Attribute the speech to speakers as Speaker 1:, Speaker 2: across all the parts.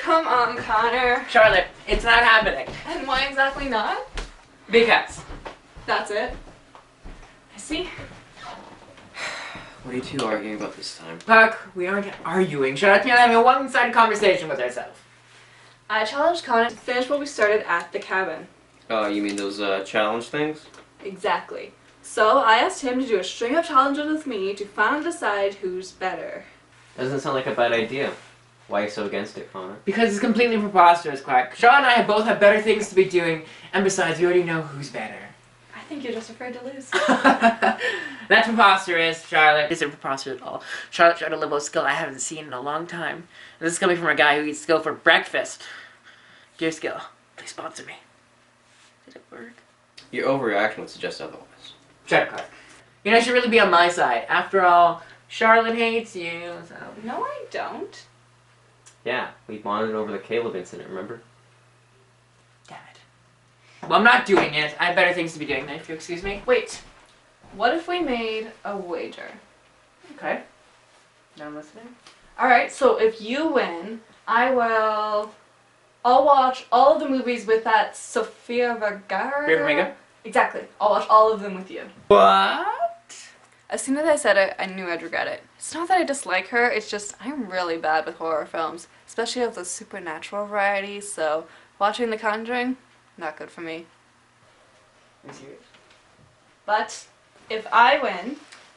Speaker 1: Come on, Connor.
Speaker 2: Charlotte, it's not happening.
Speaker 1: And why exactly not?
Speaker 2: Because.
Speaker 1: That's it. I see.
Speaker 3: What are you two arguing about this time?
Speaker 2: Puck, we aren't arguing. Charlotte and I are having a one-sided conversation with ourselves.
Speaker 1: I challenged Connor to finish what we started at the cabin.
Speaker 3: Oh, you mean those challenge things?
Speaker 1: Exactly. So I asked him to do a string of challenges with me to finally decide who's better.
Speaker 3: Doesn't sound like a bad idea. Why are you so against it, Connor?
Speaker 2: Because it's completely preposterous, Clark. Charlotte and I both have better things to be doing, and besides, we already know who's better.
Speaker 1: I think you're just afraid to lose.
Speaker 2: That's preposterous, Charlotte. It isn't preposterous at all. Charlotte showed a level of skill I haven't seen in a long time. And this is coming from a guy who eats skill for breakfast. Dear Skill, please sponsor me. Did it work?
Speaker 3: Your overreaction would suggest otherwise.
Speaker 2: Shut up, Clark. You know, you should really be on my side. After all, Charlotte hates you, so...
Speaker 1: No, I don't.
Speaker 3: Yeah, we bonded over the Caleb incident, remember?
Speaker 2: Damn it. Well, I'm not doing it. I have better things to be doing, if you excuse me.
Speaker 1: Wait. What if we made a wager?
Speaker 2: Okay. Now I'm listening.
Speaker 1: Alright, so if you win, I'll watch all of the movies with that Sofia Vergara.
Speaker 2: Vera Farmiga?
Speaker 1: Exactly. I'll watch all of them with you.
Speaker 2: What?
Speaker 1: As soon as I said it, I knew I'd regret it. It's not that I dislike her, it's just I'm really bad with horror films, especially of the supernatural variety, so watching The Conjuring, not good for me.
Speaker 2: Are you serious?
Speaker 1: But if I win,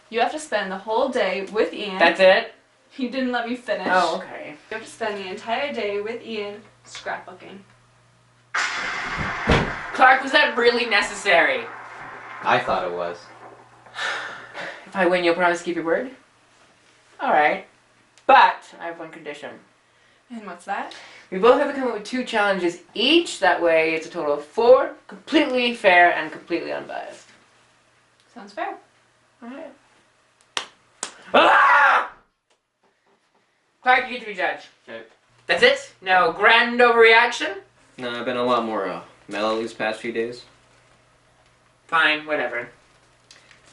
Speaker 1: you have to spend the whole day with Ian.
Speaker 2: That's it?
Speaker 1: You didn't let me finish.
Speaker 2: Oh, okay.
Speaker 1: You have to spend the entire day with Ian scrapbooking.
Speaker 2: Clark, was that really necessary?
Speaker 3: I thought it was.
Speaker 2: If I win, you'll promise to keep your word? Alright. But, I have one condition.
Speaker 1: And what's that?
Speaker 2: We both have to come up with 2 challenges each, that way it's a total of 4, completely fair and completely unbiased.
Speaker 1: Sounds fair.
Speaker 2: Alright. Ah! Clark, you get to be judge.
Speaker 3: Okay.
Speaker 2: That's it? No grand overreaction?
Speaker 3: No, I've been a lot more mellow these past few days.
Speaker 2: Fine, whatever.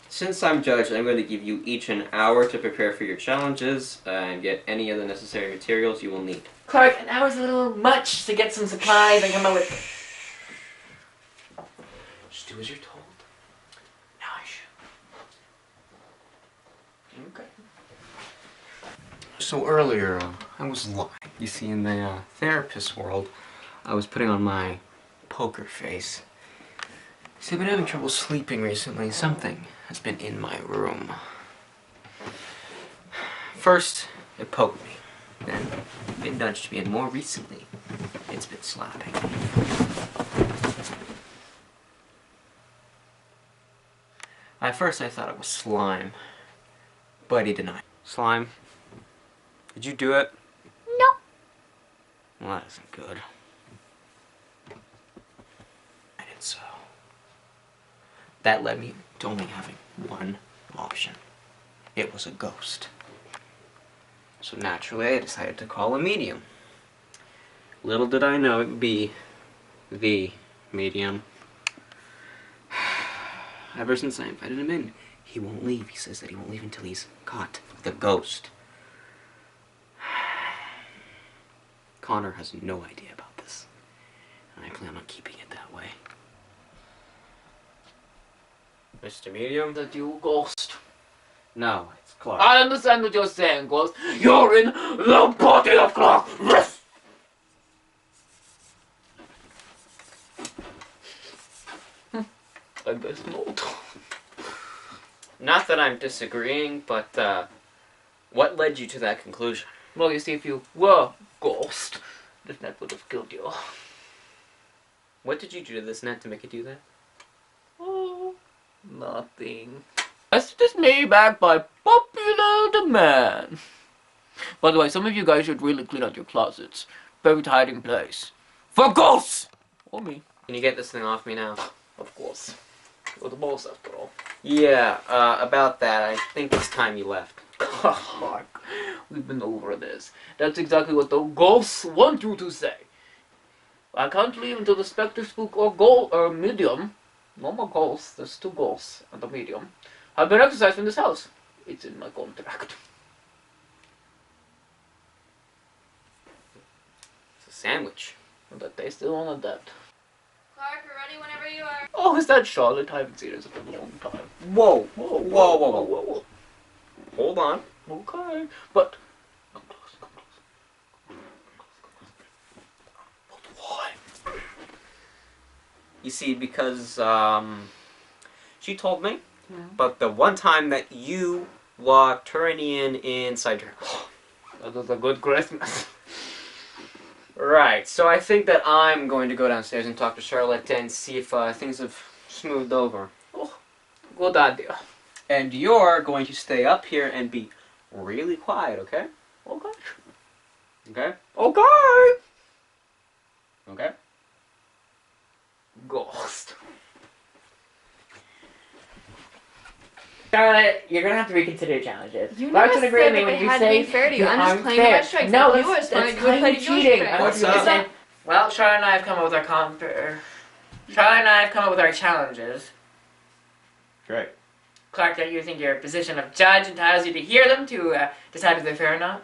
Speaker 3: Since I'm judge, I'm going to give you each an hour to prepare for your challenges and get any of the necessary materials you will need.
Speaker 2: Clark, an hour's a little much to get some supplies and come up with...
Speaker 3: Just do as you're told.
Speaker 2: No, I should. Okay.
Speaker 3: So earlier, I was lying. You see, in the therapist world, I was putting on my poker face. See, I've been having trouble sleeping recently. Something has been in my room. First, it poked me. Then, it nudged me, and more recently, it's been slapping. At first, I thought it was slime, but he denied. Slime, did you do it?
Speaker 1: No.
Speaker 3: Well, that isn't good. I did so. That led me to only having one option. It was a ghost. So naturally, I decided to call a medium. Little did I know it would be the medium. Ever since I invited him in, he won't leave. He says that he won't leave until he's caught the ghost. Connor has no idea about this, and I plan on keeping it that way. Mr. Medium?
Speaker 2: The dual ghost.
Speaker 3: No, it's Clark.
Speaker 2: I understand what you're saying, Ghost. You're in the body of Clark. I guess not.
Speaker 3: Not that I'm disagreeing, but what led you to that conclusion?
Speaker 2: Well, you see, if you were Ghost, this net would have killed you.
Speaker 3: What did you do to this net to make it do that?
Speaker 2: Oh, nothing. That's just made back by popular demand. By the way, some of you guys should really clean out your closets. Favorite hiding place. For ghosts! Or me.
Speaker 3: Can you get this thing off me now?
Speaker 2: Of course. You're the boss after all.
Speaker 3: Yeah, about that, I think it's time you left.
Speaker 2: Clark, we've been over this. That's exactly what the ghosts want you to say. I can't leave until the specter, spook, or medium. No more ghosts, there's 2 ghosts and a medium. I've been exercised in this house. It's in my contract.
Speaker 3: It's a Sandwich.
Speaker 2: But they still on a debt.
Speaker 1: Clark, we're ready whenever you are.
Speaker 2: Oh, is that Charlotte? I haven't seen her in a long time.
Speaker 3: Whoa.
Speaker 2: Whoa,
Speaker 3: Whoa, whoa, whoa. Hold on.
Speaker 2: Okay, but come close, come close. But why?
Speaker 3: You see, because she told me, but the one time that you locked her and Ian inside your house.
Speaker 2: That was a good Christmas.
Speaker 3: Right, so I think that I'm going to go downstairs and talk to Charlotte and see if things have smoothed over.
Speaker 2: Oh, good idea.
Speaker 3: And you're going to stay up here and be really quiet, okay?
Speaker 2: Okay.
Speaker 3: Okay?
Speaker 2: Okay.
Speaker 3: Okay?
Speaker 2: Ghost.
Speaker 4: Charlotte, you're gonna have to reconsider your challenges.
Speaker 1: You
Speaker 4: Clark's
Speaker 1: never
Speaker 4: gonna agree
Speaker 1: said
Speaker 4: with me
Speaker 1: that
Speaker 4: when
Speaker 1: they
Speaker 4: you
Speaker 1: had to
Speaker 4: say
Speaker 1: be fair to you.
Speaker 4: they
Speaker 1: I'm just
Speaker 4: aren't
Speaker 1: playing
Speaker 4: fair.
Speaker 1: my strengths.
Speaker 4: No,
Speaker 1: If you were
Speaker 4: that's
Speaker 1: smart, you would
Speaker 4: kind
Speaker 1: play
Speaker 4: of
Speaker 1: your
Speaker 4: cheating.
Speaker 1: strengths.
Speaker 4: I want
Speaker 3: What's
Speaker 4: you to
Speaker 3: up?
Speaker 4: say, well, Charlotte and I have come up with our challenges.
Speaker 3: Great.
Speaker 4: Clark, don't you think your position of judge entitles you to hear them to decide if they're fair or not?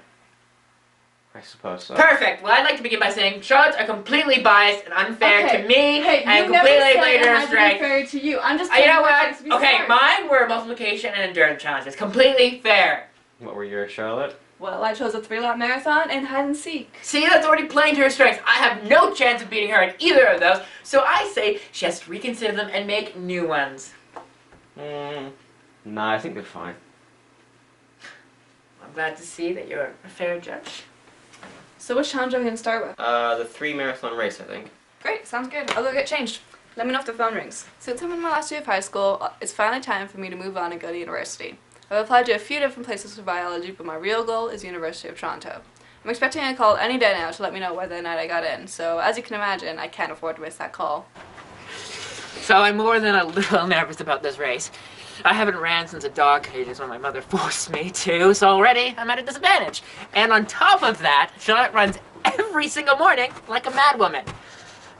Speaker 3: I suppose so.
Speaker 4: Perfect. Well, I'd like to begin by saying Charlotte's are completely biased and unfair
Speaker 1: Okay.
Speaker 4: to me
Speaker 1: Hey,
Speaker 4: and
Speaker 1: you never
Speaker 4: completely
Speaker 1: said
Speaker 4: played
Speaker 1: it
Speaker 4: her
Speaker 1: had to be
Speaker 4: astray.
Speaker 1: fair to you. I'm just
Speaker 4: You
Speaker 1: playing
Speaker 4: know
Speaker 1: my
Speaker 4: what?
Speaker 1: strengths to be
Speaker 4: Okay,
Speaker 1: smart.
Speaker 4: mine were multiplication and endurance challenges. Completely fair.
Speaker 3: What were yours, Charlotte?
Speaker 1: Well, I chose a 3-lap marathon and hide and seek.
Speaker 4: See, that's already playing to her strengths. I have no chance of beating her in either of those, so I say she has to reconsider them and make new ones.
Speaker 3: Nah, I think they're fine.
Speaker 4: I'm glad to see that you're a fair judge.
Speaker 1: So which challenge are we going to start with?
Speaker 3: The 3 marathon race, I think.
Speaker 1: Great, sounds good. I'll go get changed. Let me know if the phone rings. Since I'm in my last year of high school, it's finally time for me to move on and go to university. I've applied to a few different places for biology, but my real goal is University of Toronto. I'm expecting a call any day now to let me know whether or not I got in, so as you can imagine, I can't afford to miss that call.
Speaker 4: So I'm more than a little nervous about this race. I haven't ran since a dog cages when my mother forced me to, so already I'm at a disadvantage. And on top of that, Charlotte runs every single morning like a madwoman.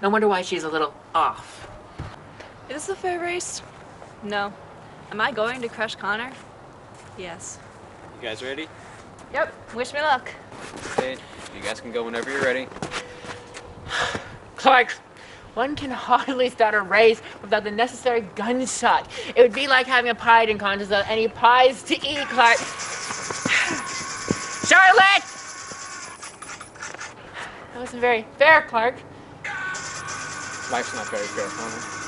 Speaker 4: No wonder why she's a little off.
Speaker 1: Is this a fair race? No. Am I going to crush Connor? Yes.
Speaker 5: You guys ready?
Speaker 1: Yep, wish me luck.
Speaker 5: Okay, you guys can go whenever you're ready.
Speaker 4: Clark, one can hardly start a race without the necessary gunshot. It would be like having a pie eating contest without any pies to eat, Clark. Charlotte! That wasn't very fair, Clark.
Speaker 5: Life's not very fair, Connor.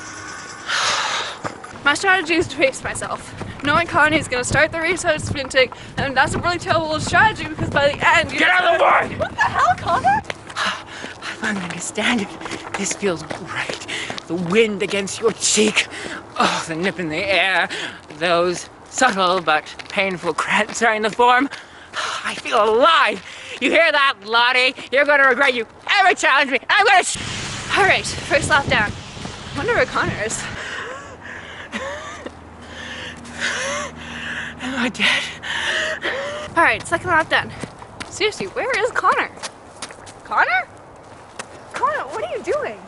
Speaker 1: My strategy is to pace myself. Knowing Connie is going to start the race out sprinting, and that's a really terrible strategy because by the end you
Speaker 4: Get out of the way!
Speaker 1: What the hell, Connor?
Speaker 4: I finally understand it. This feels great. The wind against your cheek. Oh, the nip in the air. Those subtle but painful cramps starting to form. I feel alive. You hear that, Lottie? You're going to regret you ever challenged me. I'm going to
Speaker 1: Alright, first lap down. I wonder where Connor is.
Speaker 4: Am I dead?
Speaker 1: Alright, second lap done. Seriously, where is Connor? Connor? Connor, what are you doing?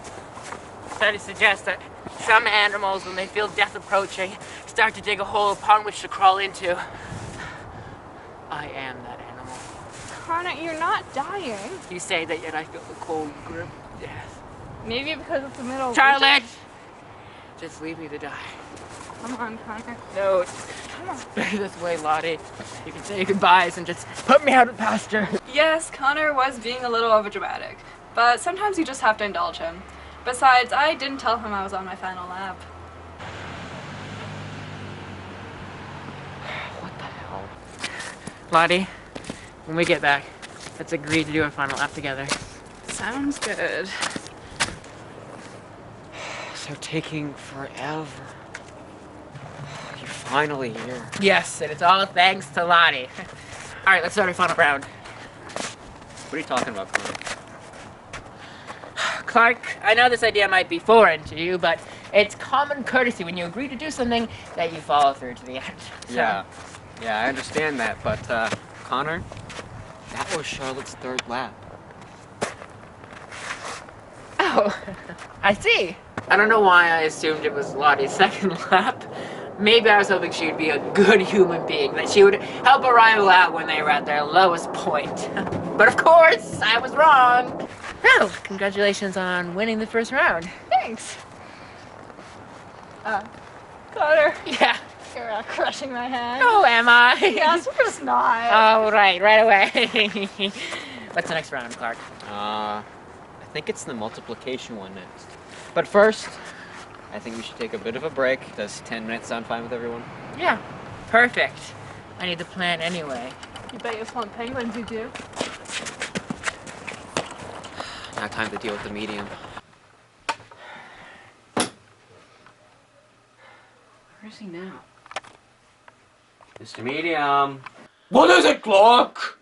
Speaker 4: Studies suggest that some animals, when they feel death approaching, start to dig a hole upon which to crawl into. I am that animal.
Speaker 1: Connor, you're not dying.
Speaker 4: You say that, yet I feel the cold grip of death.
Speaker 1: Maybe because it's the middle of
Speaker 4: Charlotte! Just leave me to die.
Speaker 1: Come on, Connor.
Speaker 4: No,
Speaker 1: Come on.
Speaker 4: it's better this way, Lottie. You can say your goodbyes and just put me out of pasture.
Speaker 1: Yes, Connor was being a little overdramatic, but sometimes you just have to indulge him. Besides, I didn't tell him I was on my final lap.
Speaker 4: What the hell? Lottie, when we get back, let's agree to do a final lap together.
Speaker 1: Sounds good.
Speaker 3: They're taking forever. You're finally here.
Speaker 4: Yes, and it's all thanks to Lottie. All right, let's start our final round.
Speaker 3: What are you talking about, Connor?
Speaker 4: Clark, I know this idea might be foreign to you, but it's common courtesy when you agree to do something that you follow through to the end. So-
Speaker 3: Yeah, I understand that, but Connor, that was Charlotte's 3rd lap.
Speaker 4: Oh, I see. I don't know why I assumed it was Lottie's 2nd lap. Maybe I was hoping she would be a good human being, that she would help a rival out when they were at their lowest point. But of course, I was wrong. Well, congratulations on winning the first round.
Speaker 1: Thanks. Connor,
Speaker 4: Yeah.
Speaker 1: you're crushing my hand.
Speaker 4: Oh, am I?
Speaker 1: Yes, of course not.
Speaker 4: Oh, right away. What's the next round, Clark?
Speaker 5: I think it's the multiplication one next. But first, I think we should take a bit of a break. Does 10 minutes sound fine with everyone?
Speaker 4: Yeah, perfect. I need the plan anyway.
Speaker 1: You bet you want penguins, you do.
Speaker 5: Now time to deal with the medium. Where is he now?
Speaker 3: Mr. Medium.
Speaker 2: What is it, Clark?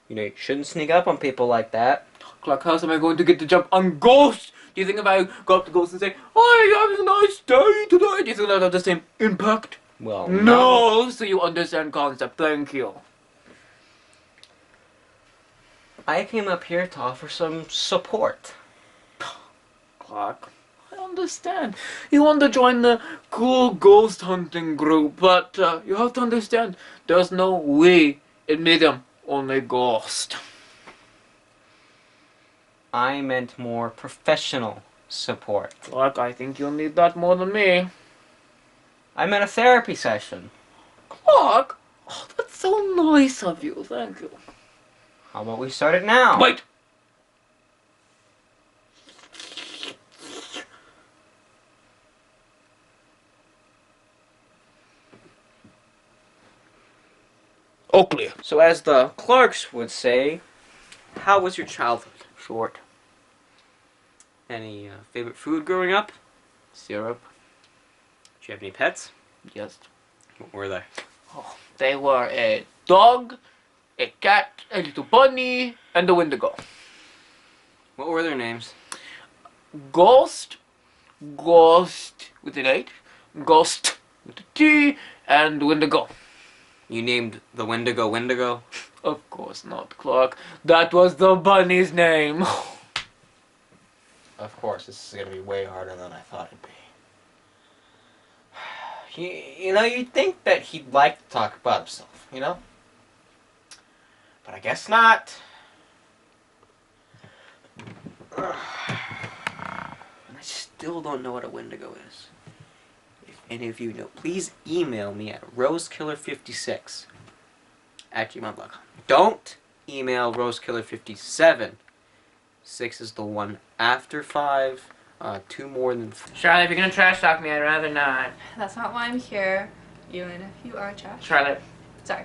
Speaker 3: You know, you shouldn't sneak up on people like that.
Speaker 2: Clark, how am I going to get the jump on Ghost? Do you think if I go up to Ghost and say, "Hi, having a nice day today," do you think that'll have the same impact?
Speaker 3: Well,
Speaker 2: No, so you understand concept. Thank you.
Speaker 3: I came up here to offer some support.
Speaker 2: Clark, I understand. You want to join the cool ghost hunting group, but you have to understand, there's no we in medium, only Ghost.
Speaker 3: I meant more professional support.
Speaker 2: Clark, I think you'll need that more than me.
Speaker 3: I meant a therapy session.
Speaker 2: Clark? Oh, that's so nice of you, thank you.
Speaker 3: How about we start it now?
Speaker 2: Wait! Oakley.
Speaker 3: So as the Clarks would say, how was your childhood?
Speaker 2: Short.
Speaker 3: Any favorite food growing up?
Speaker 2: Syrup.
Speaker 3: Did you have any pets?
Speaker 2: Yes.
Speaker 3: What were they?
Speaker 2: Oh, they were a dog, a cat, a little bunny, and a Wendigo.
Speaker 3: What were their names?
Speaker 2: Ghost, Ghost with an H, Ghost with a T, and Wendigo.
Speaker 3: You named the Wendigo Wendigo?
Speaker 2: Of course not, Clark. That was the bunny's name.
Speaker 3: Of course, this is going to be way harder than I thought it'd be. You know, you'd think that he'd like to talk about himself, you know? But I guess not. And I still don't know what a Wendigo is. If any of you know, please email me at rosekiller56@gmail.com. Don't email rosekiller57. 6 is the one after 5. 2 more than 4.
Speaker 4: Charlotte, if you're gonna trash talk me, I'd rather not.
Speaker 1: That's not why I'm here. Even if you are trash.
Speaker 4: Charlotte.
Speaker 1: Sorry.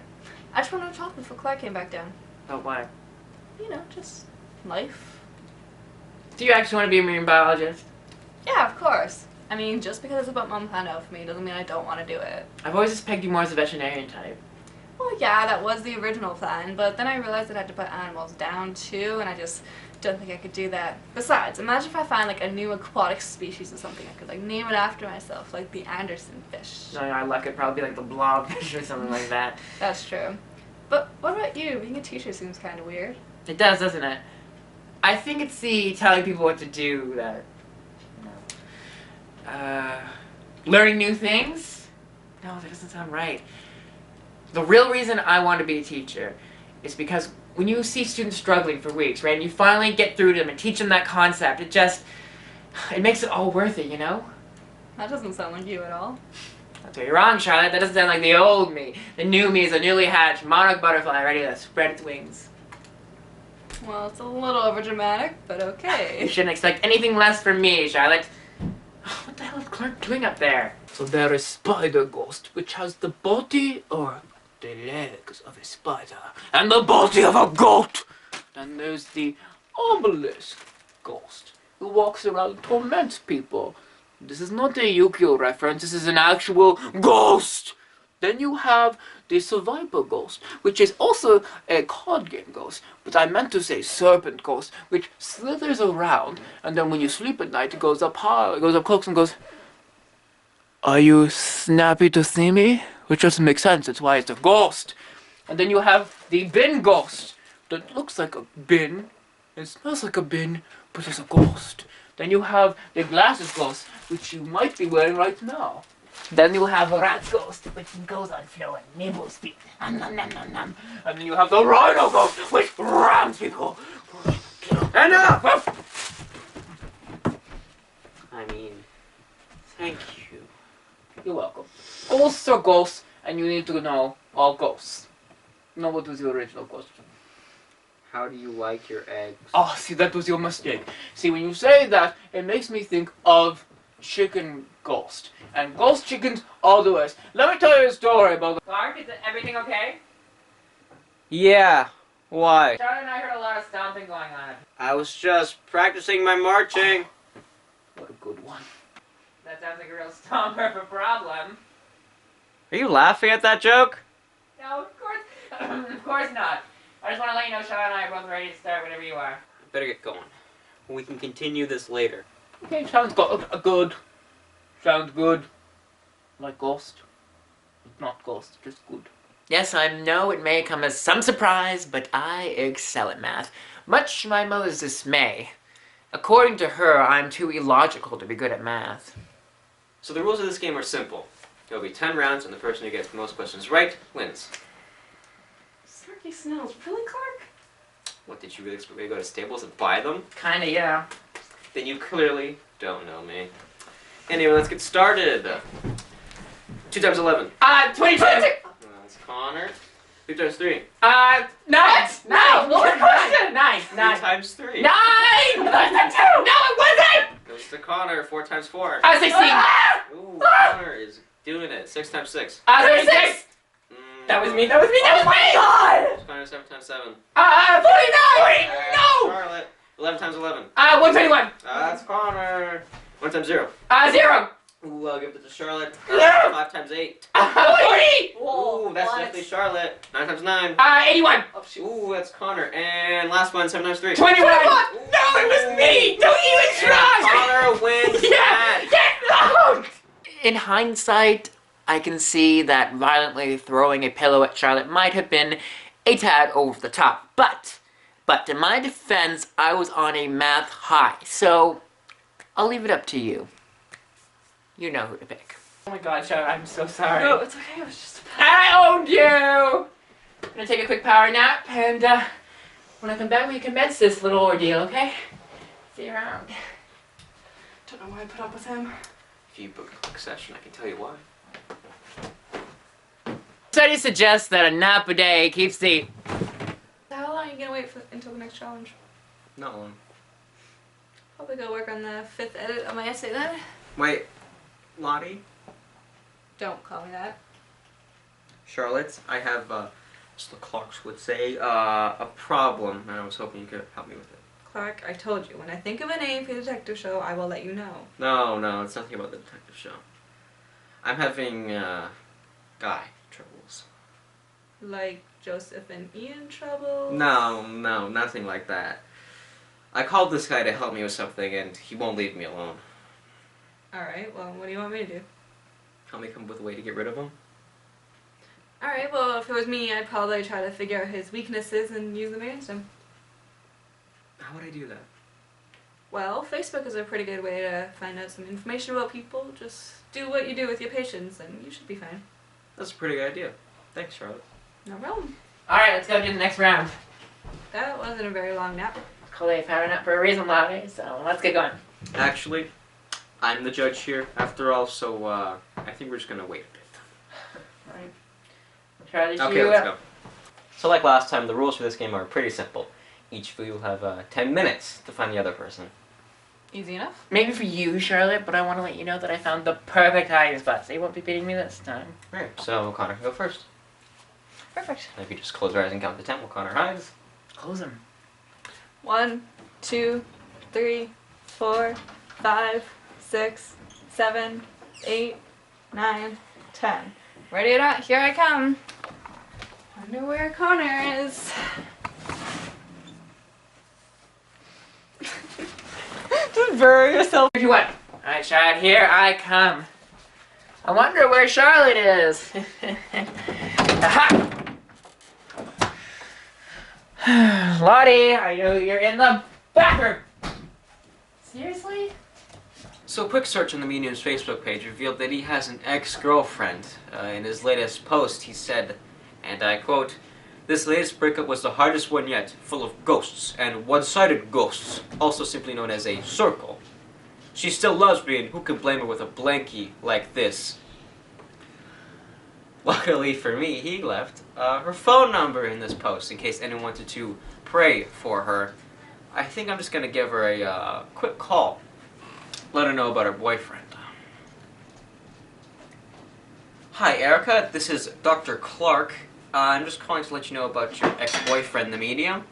Speaker 1: I just wanted to talk before Clark came back down.
Speaker 4: Oh, why?
Speaker 1: You know, just life.
Speaker 4: Do you actually want to be a marine biologist?
Speaker 1: Yeah, of course. I mean, just because it's about Mom found out for me doesn't mean I don't want to do it.
Speaker 4: I've always just pegged you more as a veterinarian type.
Speaker 1: Well, yeah, that was the original plan, but then I realized I had to put animals down too, and I just don't think I could do that. Besides, imagine if I find like a new aquatic species or something I could like name it after myself, like the Anderson fish.
Speaker 4: No, I luck it'd probably be like the blobfish or something like that.
Speaker 1: That's true. But what about you? Being a teacher seems kind of weird.
Speaker 4: It does, doesn't it? I think it's the telling people what to do that, learning new things? No, that doesn't sound right. The real reason I want to be a teacher is because when you see students struggling for weeks, right, and you finally get through to them and teach them that concept, it makes it all worth it, you know?
Speaker 1: That doesn't sound like you at all.
Speaker 4: That's where you're wrong, Charlotte. That doesn't sound like the old me. The new me is a newly hatched monarch butterfly ready to spread its wings.
Speaker 1: Well, it's a little overdramatic, but
Speaker 4: You
Speaker 1: okay.
Speaker 4: shouldn't expect anything less from me, Charlotte. What the hell is Clark doing up there?
Speaker 2: So there is Spider Ghost, which has the body or the legs of a spider and the body of a goat. Then there's the Obelisk Ghost, who walks around and torments people. This is not a Yu-Gi-Oh reference, this is an actual ghost. Then you have the Survivor Ghost, which is also a card game ghost, but I meant to say Serpent Ghost, which slithers around, and then when you sleep at night, it goes up high, it goes up close and goes, "Are you snappy to see me?" Which doesn't make sense, that's why it's a ghost. And then you have the Bin Ghost, that looks like a bin, it smells like a bin, but it's a ghost. Then you have the Glasses Ghost, which you might be wearing right now.
Speaker 4: Then you have a rat ghost, which goes on floor and nibbles people. Nom, nom, nom, nom, nom.
Speaker 2: And then you have the rhino ghost, which rams people. Enough!
Speaker 3: I mean, thank you.
Speaker 2: You're welcome. Ghosts are ghosts, and you need to know all ghosts. No, what was the original question?
Speaker 3: How do you like your eggs?
Speaker 2: Oh, see, that was your mistake. See, when you say that, it makes me think of chicken ghost. And ghost chickens are the worst. Let me tell you a story about...
Speaker 4: Clark, is everything okay?
Speaker 3: Yeah, why?
Speaker 4: Charlie and I heard a lot of stomping going on.
Speaker 3: I was just practicing my marching.
Speaker 2: What a good one.
Speaker 4: That sounds like a real stomper of a problem.
Speaker 3: Are you laughing at that joke?
Speaker 4: No, of course not. I just want to let you know Charlie and I are both ready to start whenever you are.
Speaker 3: Better get going. We can continue this later.
Speaker 2: Okay, sounds good. Sounds good. Like ghost. Not ghost, just good.
Speaker 4: Yes, I know it may come as some surprise, but I excel at math, much to my mother's dismay. According to her, I'm too illogical to be good at math.
Speaker 3: So the rules of this game are simple. There will be 10 rounds, and the person who gets the most questions right wins.
Speaker 1: Snarky Snells, really, Clark?
Speaker 3: What, did you really expect me to go to Staples and buy them?
Speaker 4: Kinda, yeah.
Speaker 3: Then you clearly don't know me. Anyway, let's get started. 2 times 11.
Speaker 4: 22!
Speaker 3: That's Connor. 2 times 3.
Speaker 4: 9! No! What question? 9!
Speaker 3: 3
Speaker 4: 9!
Speaker 3: times 3.
Speaker 4: 9! That's a 2! No, it wasn't!
Speaker 3: Goes to Connor. 4 times 4.
Speaker 4: 16!
Speaker 3: Ooh, Connor is doing it. 6 times 6.
Speaker 4: 36! That was me, that was me, that was me! God!
Speaker 3: Connor, 7 times 7.
Speaker 4: 49! No!
Speaker 3: Charlotte. 11 times 11.
Speaker 4: 121!
Speaker 3: That's Connor. 1 times 0.
Speaker 4: 0!
Speaker 3: Ooh, I'll give it to Charlotte.
Speaker 4: Yeah.
Speaker 3: 5 times 8.
Speaker 4: 40!
Speaker 3: Ooh, that's definitely Charlotte. 9 times 9.
Speaker 4: 81!
Speaker 3: Ooh, that's Connor. And last one, 7 times 3.
Speaker 4: 21! No, it was me! Don't even try!
Speaker 3: Connor wins
Speaker 4: Yeah!
Speaker 3: that.
Speaker 4: Get out! In hindsight, I can see that violently throwing a pillow at Charlotte might have been a tad over the top, but in my defense, I was on a math high, so I'll leave it up to you. You know who to pick. Oh my god, Charlotte, I'm so sorry.
Speaker 1: No, it's okay, it was just
Speaker 4: I owned you! I'm gonna take a quick power nap, and when I come back, we commence this little ordeal, okay? See you around.
Speaker 1: Don't know why I put up with him.
Speaker 3: If you book a quick session, I can tell you why.
Speaker 4: Studies suggest that a nap a day keeps the...
Speaker 1: How long are you gonna wait until the next challenge?
Speaker 3: Not long.
Speaker 1: Probably go work on the 5th edit of my essay then.
Speaker 3: Wait, Lottie?
Speaker 1: Don't call me that.
Speaker 3: Charlotte, I have, as the Clarks would say, a problem, and I was hoping you could help me with it.
Speaker 1: Clark, I told you, when I think of a name for the detective show, I will let you know.
Speaker 3: No, it's nothing about the detective show. I'm having, guy troubles.
Speaker 1: Like Joseph and Ian trouble?
Speaker 3: No, nothing like that. I called this guy to help me with something, and he won't leave me alone.
Speaker 1: Alright, well, what do you want me to do?
Speaker 3: Help me come up with a way to get rid of him?
Speaker 1: Alright, well, if it was me, I'd probably try to figure out his weaknesses and use them against him.
Speaker 3: How would I do that?
Speaker 1: Well, Facebook is a pretty good way to find out some information about people. Just do what you do with your patients, and you should be fine.
Speaker 3: That's a pretty good idea. Thanks, Charlotte.
Speaker 1: No problem.
Speaker 4: Alright, let's go do the next round.
Speaker 1: That wasn't a very long nap.
Speaker 4: It's called a power nap for a reason, Lottie, so let's get going.
Speaker 3: Actually, I'm the judge here, after all, so, I think we're just gonna wait a bit.
Speaker 4: Alright. Charlie,
Speaker 3: Okay, let's go. So like last time, the rules for this game are pretty simple. Each of you will have 10 minutes to find the other person.
Speaker 1: Easy enough?
Speaker 4: Maybe for you, Charlotte, but I want to let you know that I found the perfect hiding spot, so you won't be beating me this time.
Speaker 3: Alright, so Connor can go first.
Speaker 1: Perfect.
Speaker 3: If you just close your eyes and count to 10 while Connor hides.
Speaker 4: Close them.
Speaker 1: 1, 2, 3, 4, 5, 6, 7, 8, 9, 10. Ready or not, here I come. Wonder where Connor is. Just bury yourself.
Speaker 4: 3, 2, 1. Alright, Charlotte, here I come. I wonder where Charlotte is. Aha! Lottie, I know you're in the bathroom. Seriously?
Speaker 3: So a quick search on the medium's Facebook page revealed that he has an ex-girlfriend. In his latest post, he said, and I quote, "This latest breakup was the hardest one yet, full of ghosts, and one-sided ghosts, also simply known as a circle. She still loves me, and who can blame her with a blankie like this?" Luckily for me, he left her phone number in this post in case anyone wanted to pray for her. I think I'm just going to give her a quick call. Let her know about her boyfriend. Hi, Erica. This is Dr. Clark. I'm just calling to let you know about your ex-boyfriend, the medium.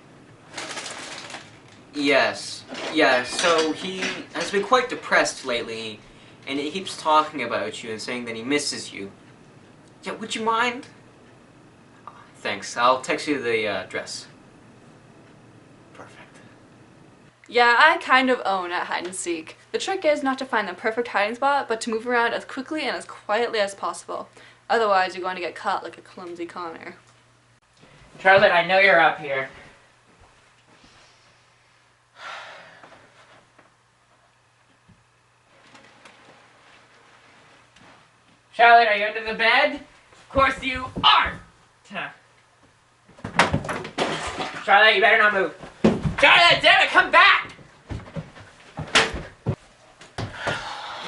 Speaker 3: Yes. Yeah, so he has been quite depressed lately, and he keeps talking about you and saying that he misses you. Yeah, would you mind? Thanks. I'll text you the address. Perfect.
Speaker 1: Yeah, I kind of own at hide and seek. The trick is not to find the perfect hiding spot, but to move around as quickly and as quietly as possible. Otherwise, you're going to get caught like a clumsy Connor.
Speaker 4: Charlotte, I know you're up here. Charlotte, are you under the bed? Of course you are! Charlotte, you better not move. Charlotte, damn it, come back!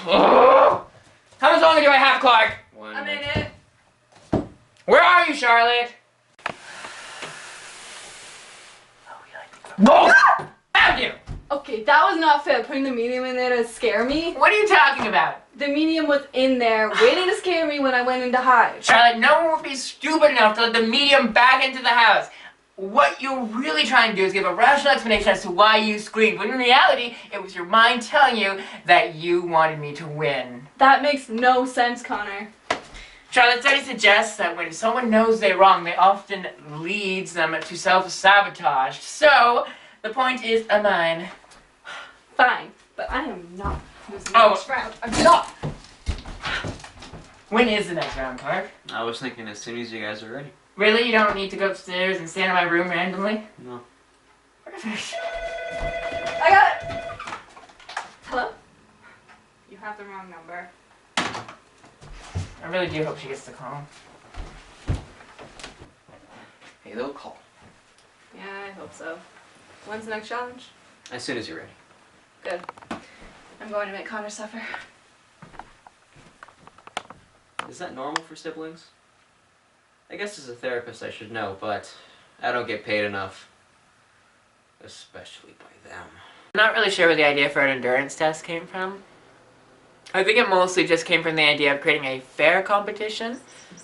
Speaker 4: Oh! How much longer do I have, Clark?
Speaker 1: A minute.
Speaker 4: Where are you, Charlotte? Oh, found you!
Speaker 1: Okay, that was not fair, putting the medium in there to scare me.
Speaker 4: What are you talking about?
Speaker 1: The medium was in there, waiting to scare me when I went into hide.
Speaker 4: Charlotte, no one would be stupid enough to let the medium back into the house. What you're really trying to do is give a rational explanation as to why you screamed, when in reality, it was your mind telling you that you wanted me to win.
Speaker 1: That makes no sense, Connor.
Speaker 4: Charlotte, study suggests that when someone knows they're wrong, they often leads them to self-sabotage. So, the point is a mine.
Speaker 1: Fine, but I am not using
Speaker 4: Oh.
Speaker 1: this route. I'm not.
Speaker 4: When is the next round, Clark?
Speaker 3: I was thinking as soon as you guys are ready.
Speaker 4: Really? You don't need to go upstairs and stand in my room randomly?
Speaker 3: No.
Speaker 4: Perfect.
Speaker 1: I got it. Hello? You have the wrong number.
Speaker 4: I really do hope she gets the call.
Speaker 3: Hey, they'll call.
Speaker 1: Yeah, I hope so. When's the next challenge?
Speaker 3: As soon as you're ready.
Speaker 1: Good. I'm going to make Connor suffer.
Speaker 3: Is that normal for siblings? I guess as a therapist I should know, but I don't get paid enough. Especially by them.
Speaker 4: I'm not really sure where the idea for an endurance test came from. I think it mostly just came from the idea of creating a fair competition.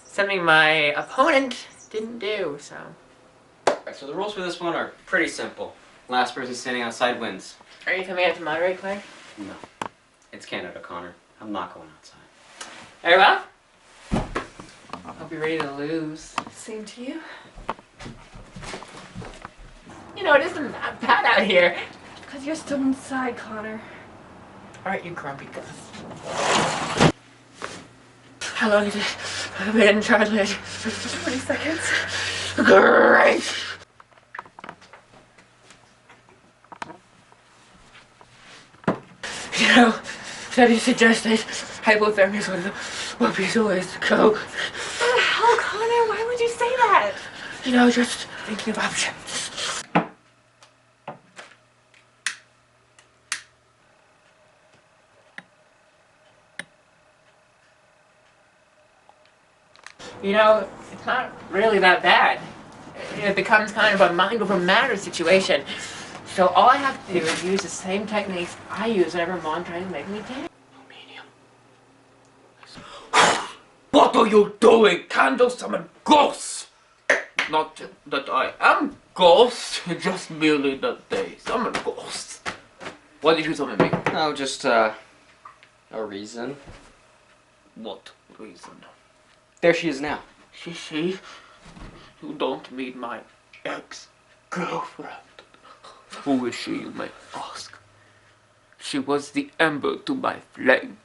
Speaker 4: Something my opponent didn't do, so.
Speaker 3: Alright, so the rules for this one are pretty simple. Last person standing outside wins.
Speaker 4: Are you coming out to moderate, Claire?
Speaker 3: No. It's Canada, Connor. I'm not going outside.
Speaker 4: Very well. Hope you're ready to lose.
Speaker 1: Same to you.
Speaker 4: You know, it isn't that bad out here.
Speaker 1: Because you're still inside, Connor.
Speaker 4: Alright, you grumpy guy. How long has it been, Charlotte?
Speaker 1: 20 seconds.
Speaker 4: Great! You know, studies suggest that hypothermia is one of the most ways to go.
Speaker 1: What the hell, Connor? Why would you say that?
Speaker 4: You know, just thinking of options. You know, it's not really that bad. It becomes kind of a mind over matter situation. So all I have to do is use the same techniques I use whenever Mom tries to make me dance.
Speaker 2: Medium. What are you doing? Candle summon ghosts! Not that I am ghost, just merely that they summon ghosts. Why did you summon me?
Speaker 3: Oh, just, a reason.
Speaker 2: What reason?
Speaker 3: There she is now.
Speaker 2: She, you don't mean my ex-girlfriend. Who is she, you may ask? She was the ember to my flame.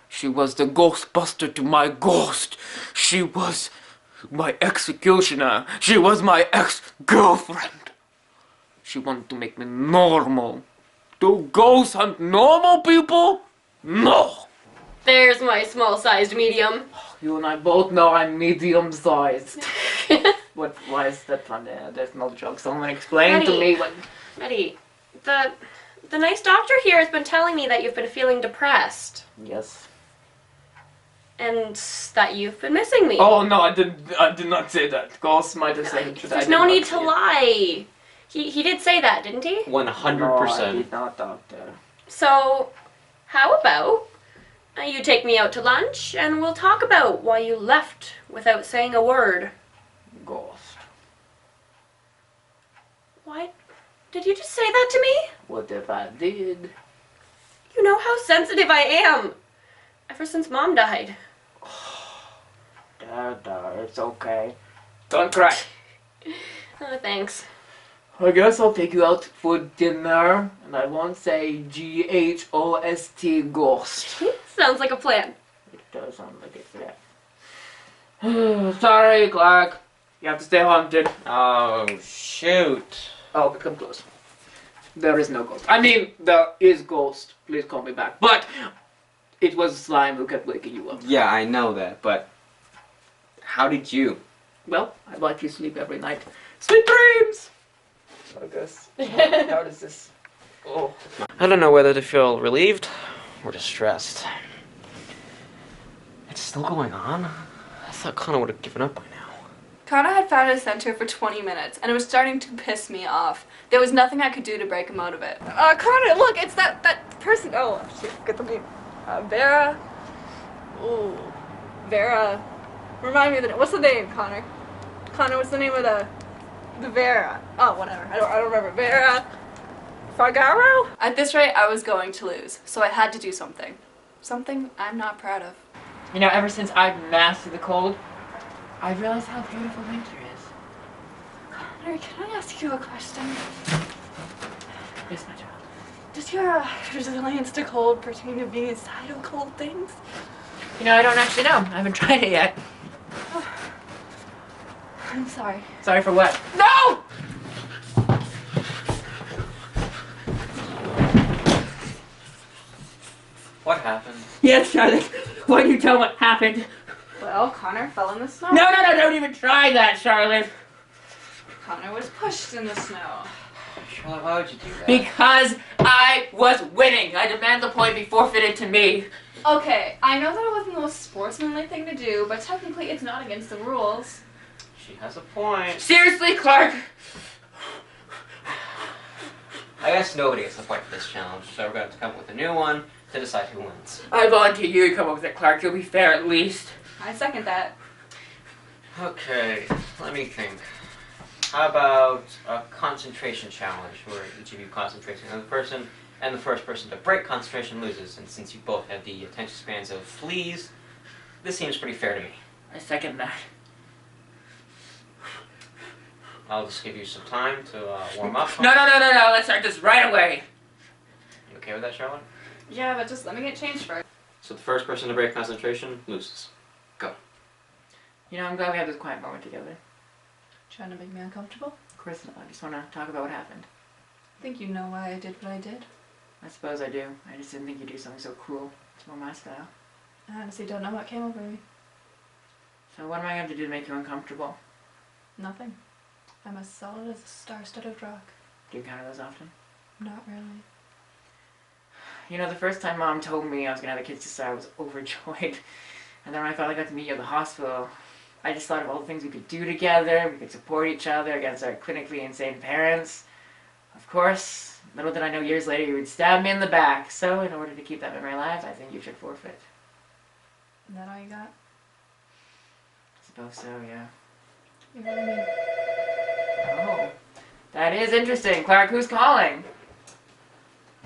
Speaker 2: She was the ghostbuster to my ghost. She was my executioner. She was my ex-girlfriend. She wanted to make me normal. Do ghosts hunt normal people? No!
Speaker 6: There's my small-sized medium.
Speaker 2: You and I both know I'm medium-sized. Why is that funny? There's no joke. Someone explain to me what...
Speaker 6: Eddie, the nice doctor here has been telling me that you've been feeling depressed.
Speaker 2: Yes.
Speaker 6: And that you've been missing me.
Speaker 2: Oh no, I did not say that. Ghost might have said it.
Speaker 6: There's no need to lie. He did say that, didn't he?
Speaker 3: 100%.
Speaker 2: No, I did not, doctor.
Speaker 6: So, how about you take me out to lunch and we'll talk about why you left without saying a word.
Speaker 2: Ghost.
Speaker 6: What? Did you just say that to me?
Speaker 2: What if I did?
Speaker 6: You know how sensitive I am. Ever since Mom died.
Speaker 2: Dada, it's okay. Don't cry.
Speaker 6: Oh, thanks.
Speaker 2: I guess I'll take you out for dinner, and I won't say G-H-O-S-T, ghost.
Speaker 6: Sounds like a plan.
Speaker 2: It does sound like it, yeah. Sorry, Clark. You have to stay haunted.
Speaker 3: Oh, shoot.
Speaker 2: Oh, come close. There is no ghost. I mean, there is ghost. Please call me back. But it was slime who kept waking you up.
Speaker 3: Yeah, I know that, but how did you?
Speaker 2: Well, I let you sleep every night. Sweet dreams! I guess. How does this... Oh.
Speaker 3: I don't know whether to feel relieved or distressed. It's still going on? I thought Connor would have given up by now.
Speaker 1: Connor had found his center for 20 minutes, and it was starting to piss me off. There was nothing I could do to break him out of it. Connor, look, it's that person. Oh, shit, get the name. Vera. Ooh, Vera. Remind me of the name. What's the name, Connor? Connor, what's the name of the Vera? Oh, whatever. I don't remember. Vera Farmiga? At this rate, I was going to lose, so I had to do something. Something I'm not proud of.
Speaker 4: You know, ever since I've mastered the cold, I realized how beautiful winter is.
Speaker 1: Connor, can I ask you a question?
Speaker 4: Yes, my child.
Speaker 1: Does your resilience to cold pertain to being inside of cold things?
Speaker 4: You know, I don't actually know. I haven't tried it yet.
Speaker 1: I'm sorry.
Speaker 4: Sorry for what?
Speaker 1: No!
Speaker 3: What happened?
Speaker 4: Yes, Charlotte. Why don't you tell what happened?
Speaker 1: Well, Connor fell in the snow.
Speaker 4: No, don't even try that, Charlotte.
Speaker 1: Connor was pushed in the snow.
Speaker 3: Charlotte, why would you do that?
Speaker 4: Because I was winning. I demand the point be forfeited to me.
Speaker 1: Okay, I know that it wasn't the most sportsmanly thing to do, but technically it's not against the rules.
Speaker 3: She has a point.
Speaker 4: Seriously, Clark?
Speaker 3: I guess nobody gets the point for this challenge, so we're going to have to come up with a new one to decide who wins.
Speaker 4: I volunteer you to come up with it, Clark. You'll be fair at least.
Speaker 1: I second that.
Speaker 3: Okay, let me think. How about a concentration challenge where each of you concentrates on another person, and the first person to break concentration loses, and since you both have the attention spans of fleas, this seems pretty fair to me.
Speaker 4: I second that.
Speaker 3: I'll just give you some time to warm up.
Speaker 4: No. Let's start this right away.
Speaker 3: You okay with that, Charlotte?
Speaker 1: Yeah, but just let me get changed first.
Speaker 3: So the first person to break concentration loses. Go.
Speaker 4: You know, I'm glad we had this quiet moment together.
Speaker 1: Trying to make me uncomfortable?
Speaker 4: Of course not. I just want to talk about what happened.
Speaker 1: I think you know why I did what I did.
Speaker 4: I suppose I do. I just didn't think you'd do something so cruel. It's more my style.
Speaker 1: I honestly don't know what came over me.
Speaker 4: So what am I going to do to make you uncomfortable?
Speaker 1: Nothing. I'm as solid as a star-studded rock.
Speaker 4: Do you encounter those often?
Speaker 1: Not really.
Speaker 4: You know, the first time Mom told me I was going to have a kid sister, I was overjoyed. And then when I finally got to meet you at the hospital, I just thought of all the things we could do together. We could support each other against our clinically insane parents. Of course, little did I know years later you would stab me in the back. So in order to keep that memory alive, I think you should forfeit.
Speaker 1: Is that all you got?
Speaker 4: I suppose so, yeah.
Speaker 1: You really mean?
Speaker 4: Oh, that is interesting. Clark, who's calling?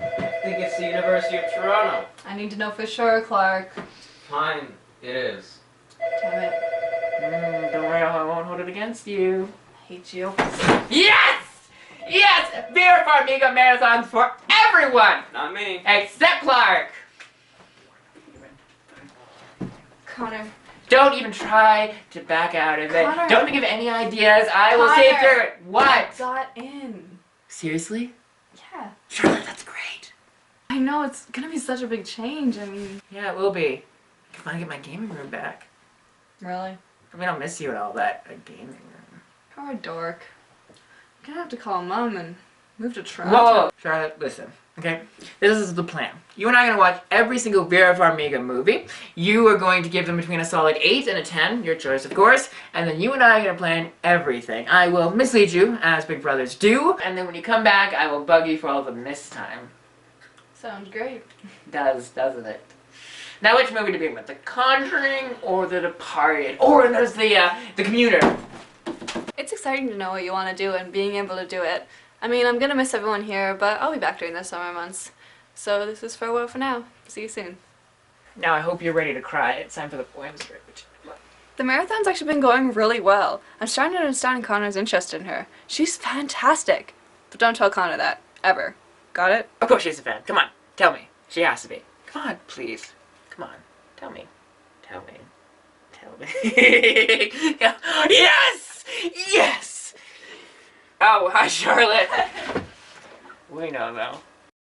Speaker 3: I think it's the University of Toronto.
Speaker 1: I need to know for sure, Clark.
Speaker 3: Fine, it is.
Speaker 1: Damn it.
Speaker 4: Don't worry, I won't hold it against you.
Speaker 1: I hate you.
Speaker 4: Yes! Yes! Vera Farmiga Marathons for everyone!
Speaker 3: Not me.
Speaker 4: Except Clark!
Speaker 1: Connor.
Speaker 4: Don't even try to back out of it.
Speaker 1: Connor.
Speaker 4: Don't think of any ideas. I will see
Speaker 1: Connor.
Speaker 4: through it. What?
Speaker 1: Got in.
Speaker 4: Seriously?
Speaker 1: Yeah.
Speaker 4: Charlotte, that's great.
Speaker 1: I know, it's gonna be such a big change. I mean,
Speaker 4: Yeah, it will be. I can finally get my gaming room back.
Speaker 1: really?
Speaker 4: I mean, I'll miss you and all that. A gaming room.
Speaker 1: Poor dork. I'm gonna have to call Mom and move to
Speaker 4: Whoa,
Speaker 1: Toronto.
Speaker 4: whoa, Charlotte, listen. Okay, this is the plan. You and I are gonna watch every single Vera Farmiga movie. You are going to give them between a solid 8 and a 10, your choice of course, and then you and I are gonna plan everything. I will mislead you, as big brothers do, and then when you come back, I will bug you for all the missed time.
Speaker 1: Sounds great.
Speaker 4: Doesn't it? Now which movie to begin with? The Conjuring or The Departed? Or there's the Commuter.
Speaker 1: It's exciting to know what you want to do and being able to do it. I mean, I'm gonna miss everyone here, but I'll be back during the summer months. So this is farewell for now. See you soon.
Speaker 4: Now I hope you're ready to cry. It's time for the poem script.
Speaker 1: The marathon's actually been going really well. I'm starting to understand Connor's interest in her. She's fantastic. But don't tell Connor that. Ever. Got it?
Speaker 4: Of course she's a fan. Come on, tell me. She has to be. Come on, please. Come on, tell me. Tell me. Tell me. Yes! Yes! Oh, hi, Charlotte. We know, though.